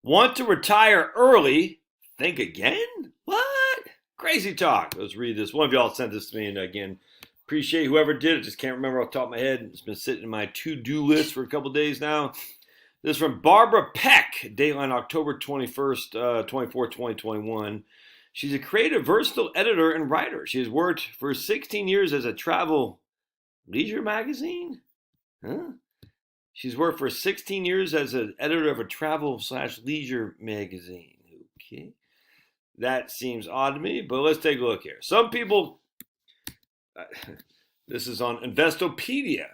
Want to retire early? Think again? What? Crazy talk. Let's read this. One of y'all sent this to me, and again, appreciate whoever did it. Just can't remember off the top of my head. It's been sitting in my to-do list for a couple days now. This is from Barbara Peck, Dateline October 21st, 24, 2021. She's a creative, versatile editor and writer. She has worked for 16 years as a travel leisure magazine. Huh? She's worked for 16 years as an editor of a travel/leisure magazine. Okay. That seems odd to me, but let's take a look here. Some people, this is on Investopedia.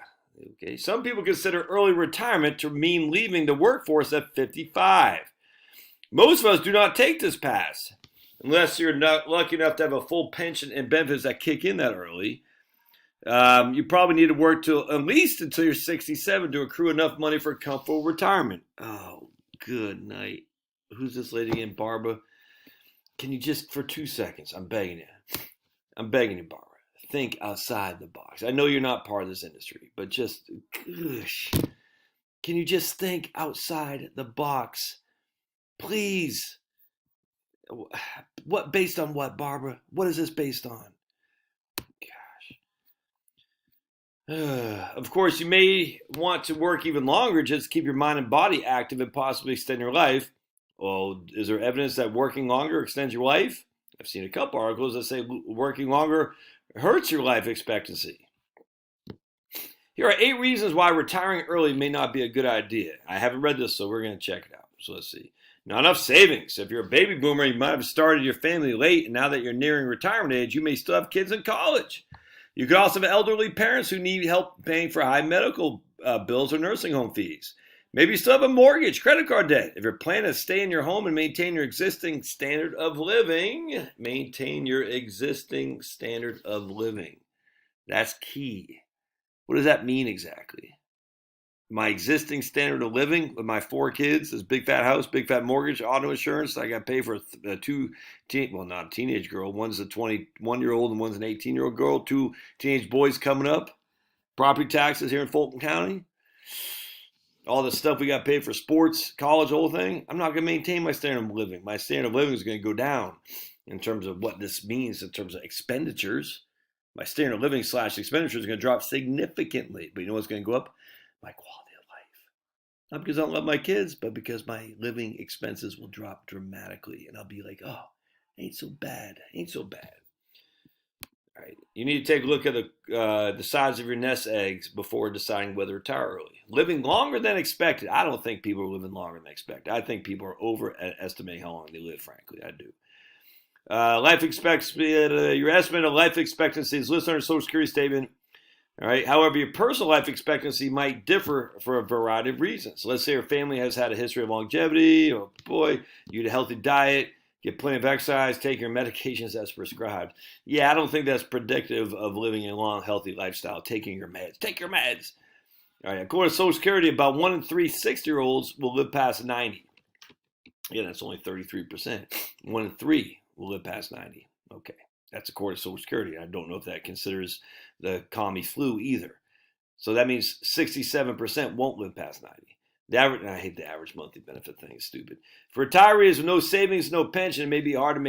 Okay. Some people consider early retirement to mean leaving the workforce at 55. Most of us do not take this path, unless you're not lucky enough to have a full pension and benefits that kick in that early. You probably need to work till at least until you're 67 to accrue enough money for a comfortable retirement. Oh, good night. Who's this lady again? Barbara. Can you just, for 2 seconds, I'm begging you, Barbara, think outside the box. I know you're not part of this industry, but just, gosh, can you just think outside the box, please? What, based on what, Barbara? What is this based on? Of course, you may want to work even longer just to keep your mind and body active and possibly extend your life. Well, is there evidence that working longer extends your life? I've seen a couple articles that say working longer hurts your life expectancy. Here are 8 reasons why retiring early may not be a good idea. I haven't read this, so we're going to check it out. So let's see. Not enough savings. If you're a baby boomer, you might have started your family late, and now that you're nearing retirement age, you may still have kids in college. You could also have elderly parents who need help paying for high medical bills or nursing home fees. Maybe you still have a mortgage, credit card debt. If your plan is to stay in your home and maintain your existing standard of living, That's key. What does that mean exactly? My existing standard of living with my 4 kids, this big fat house, big fat mortgage, auto insurance. I got to pay for not a teenage girl. One's a 21-year-old and one's an 18-year-old girl. 2 teenage boys coming up. Property taxes here in Fulton County. All the stuff we got to pay for sports, college, whole thing. I'm not going to maintain my standard of living. My standard of living is going to go down in terms of what this means in terms of expenditures. My standard of living / expenditures is going to drop significantly. But you know what's going to go up? My quality of life. Not because I don't love my kids, but because my living expenses will drop dramatically. And I'll be like, oh, ain't so bad. All right. You need to take a look at the size of your nest eggs before deciding whether to retire early. Living longer than expected. I don't think people are living longer than expected. I think people are overestimating how long they live, frankly. I do. Life expectancy, your estimate of life expectancy is listed on your Social Security statement. All right. However, your personal life expectancy might differ for a variety of reasons. Let's say your family has had a history of longevity, or you eat a healthy diet, get plenty of exercise, take your medications as prescribed. Yeah, I don't think that's predictive of living a long, healthy lifestyle. Taking your meds. Take your meds. All right. According to Social Security, about 1 in 3 60-year-olds will live past 90. Yeah, that's only 33%. 1 in 3 will live past 90. Okay. That's according to Social Security. I don't know if that considers the commie flu either. So that means 67% won't live past 90. The average, I hate the average monthly benefit thing. It's stupid. For retirees with no savings, no pension, it may be hard to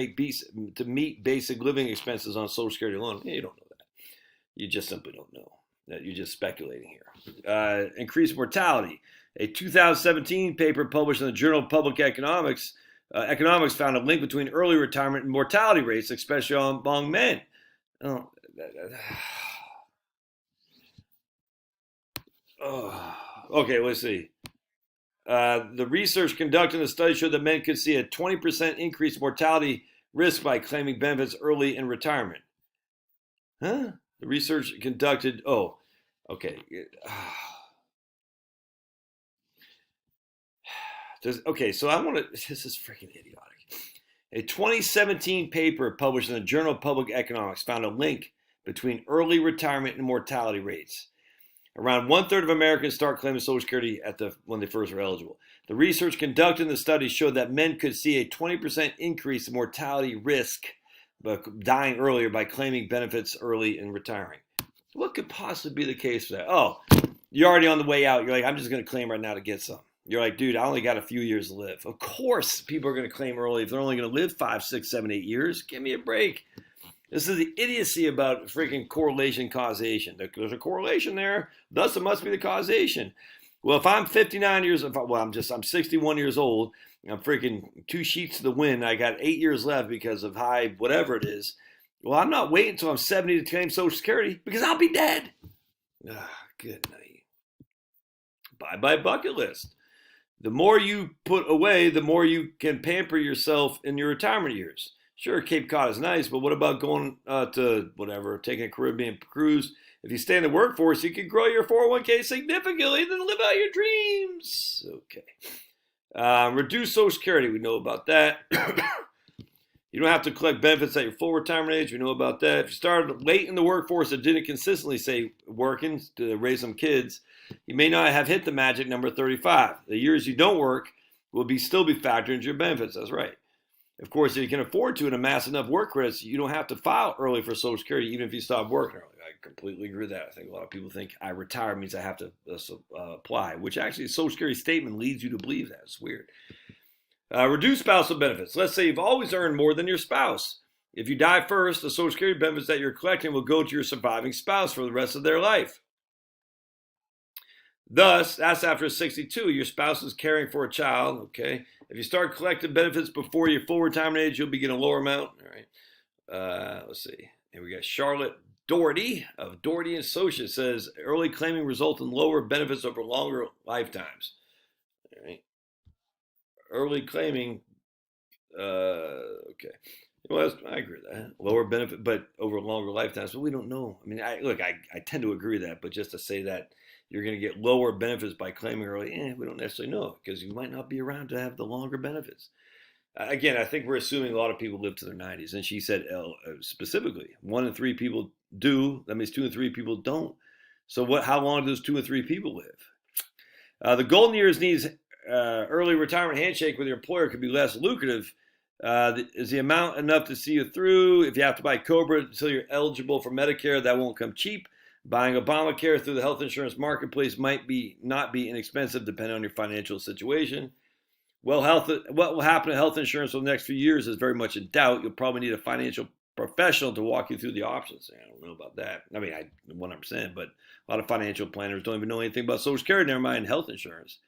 meet basic living expenses on Social Security alone. Yeah, you don't know that. You just simply don't know. You're just speculating here. Increased mortality. A 2017 paper published in the Journal of Public Economics found a link between early retirement and mortality rates, especially among men. Oh, okay, let's see. The research conducted in the study showed that men could see a 20% increased mortality risk by claiming benefits early in retirement. Huh? The research conducted, okay. Okay, so this is freaking idiotic. A 2017 paper published in the Journal of Public Economics found a link between early retirement and mortality rates. Around 1/3 of Americans start claiming Social Security when they first are eligible. The research conducted in the study showed that men could see a 20% increase in mortality risk by dying earlier by claiming benefits early in retiring. What could possibly be the case for that? Oh, you're already on the way out. You're like, I'm just going to claim right now to get some. You're like, dude, I only got a few years to live. Of course, people are going to claim early if they're only going to live 5, 6, 7, 8 years. Give me a break. This is the idiocy about freaking correlation causation. There's a correlation there, thus it must be the causation. Well, if I'm 59 years, I'm 61 years old, I'm freaking 2 sheets to the wind, I got 8 years left because of high whatever it is. Well, I'm not waiting until I'm 70 to claim Social Security because I'll be dead. Good night. Bye-bye bucket list. The more you put away, the more you can pamper yourself in your retirement years. Sure, Cape Cod is nice, but what about going to whatever, taking a Caribbean cruise? If you stay in the workforce, you can grow your 401k significantly, then live out your dreams. Okay. Reduce Social Security. We know about that. You don't have to collect benefits at your full retirement age. We know about that. If you started late in the workforce and didn't consistently stay working to raise some kids, you may not have hit the magic number 35. The years you don't work will still be factored into your benefits. That's right. Of course, if you can afford to and amass enough work credits, you don't have to file early for Social Security, even if you stop working early. I completely agree with that. I think a lot of people think I retire means I have to apply, which actually the Social Security statement leads you to believe that. It's weird. Reduce spousal benefits. Let's say you've always earned more than your spouse. If you die first, the Social Security benefits that you're collecting will go to your surviving spouse for the rest of their life. Thus, that's after 62. Your spouse is caring for a child, okay? If you start collecting benefits before your full retirement age, you'll be getting a lower amount. All right. Let's see. Here we got Charlotte Doherty of Doherty & Associates says early claiming results in lower benefits over longer lifetimes. All right. Early claiming, okay. Well, I agree with that. Lower benefit, but over longer lifetimes. But we don't know. I mean, I tend to agree with that. But just to say that you're going to get lower benefits by claiming early, we don't necessarily know because you might not be around to have the longer benefits. Again, I think we're assuming a lot of people live to their 90s. And she said specifically, 1 in 3 people do. That means 2 in 3 people don't. So how long does 2 in 3 people live? The golden years needs early retirement handshake with your employer could be less lucrative. Is the amount enough to see you through? If you have to buy Cobra until you're eligible for Medicare, that won't come cheap. Buying Obamacare through the health insurance marketplace might not be inexpensive depending on your financial situation. Well, what will happen to health insurance for the next few years is very much in doubt. You'll probably need a financial professional to walk you through the options. I don't know about that. I mean, 100%, but a lot of financial planners don't even know anything about Social Security, never mind health insurance.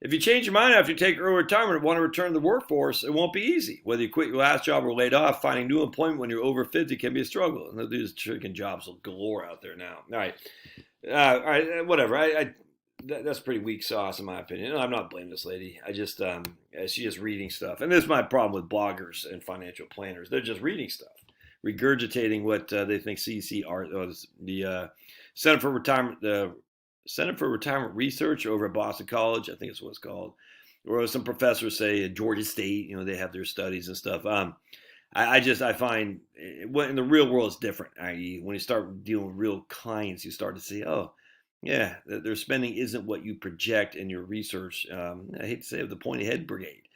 If you change your mind after you take early retirement and want to return to the workforce, it won't be easy. Whether you quit your last job or laid off, finding new employment when you're over 50 can be a struggle. And there's chicken jobs galore out there now. All right, whatever. That's pretty weak sauce in my opinion. I'm not blaming this lady. I just she's just reading stuff, and this is my problem with bloggers and financial planners. They're just reading stuff, regurgitating what they think the Center for Retirement Research over at Boston College, I think it's what it's called, or some professors say at Georgia State, they have their studies and stuff. I find what in the real world is different. I.e., when you start dealing with real clients, you start to see, yeah, their spending isn't what you project in your research. I hate to say it, the pointy head brigade.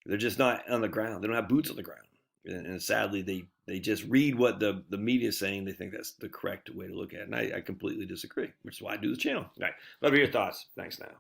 They're just not on the ground. They don't have boots on the ground. And sadly, they just read what the media is saying. They think that's the correct way to look at it. And I completely disagree, which is why I do the channel. All right. Love your thoughts. Thanks now.